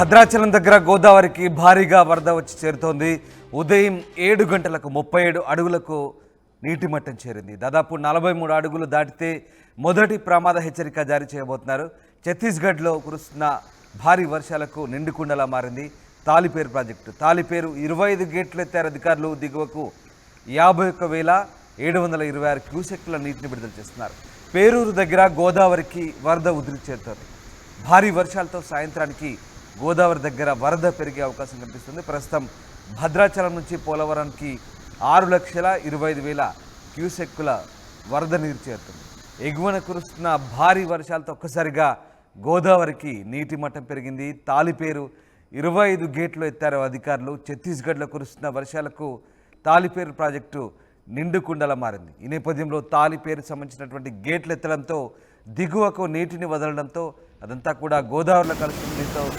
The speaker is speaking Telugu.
భద్రాచలం దగ్గర గోదావరికి భారీగా వరద వచ్చి చేరుతోంది. ఉదయం 7 గంటలకు 37 అడుగులకు నీటి మట్టం చేరింది. దాదాపు 43 అడుగులు దాటితే మొదటి ప్రమాద హెచ్చరిక జారీ చేయబోతున్నారు. ఛత్తీస్గఢ్లో కురుస్తున్న భారీ వర్షాలకు నిండుకుండలా మారింది తాలిపేరు ప్రాజెక్టు. తాలిపేరు 25 గేట్లు ఎత్తారు అధికారులు. దిగువకు 51,726 క్యూసెక్ల నీటిని విడుదల చేస్తున్నారు. పేరూరు దగ్గర గోదావరికి వరద ఉధృతి చేరుతోంది. భారీ వర్షాలతో సాయంత్రానికి గోదావరి దగ్గర వరద పెరిగే అవకాశం కనిపిస్తుంది. ప్రస్తుతం భద్రాచలం నుంచి పోలవరానికి 6,25,000 క్యూసెక్కుల వరద నీరు చేరుతుంది. ఎగువన కురుస్తున్న భారీ వర్షాలతో ఒక్కసారిగా గోదావరికి నీటి మట్టం పెరిగింది. తాలిపేరు 25 గేట్లు ఎత్తారు అధికారులు. ఛత్తీస్గఢ్లో కురుస్తున్న వర్షాలకు తాలిపేరు ప్రాజెక్టు నిండుకుండలా మారింది. ఈ నేపథ్యంలో తాలిపేరు సంబంధించినటువంటి గేట్లు ఎత్తడంతో దిగువకు నీటిని వదలడంతో అదంతా కూడా గోదావరిలో కలుస్తుంది. దీంతో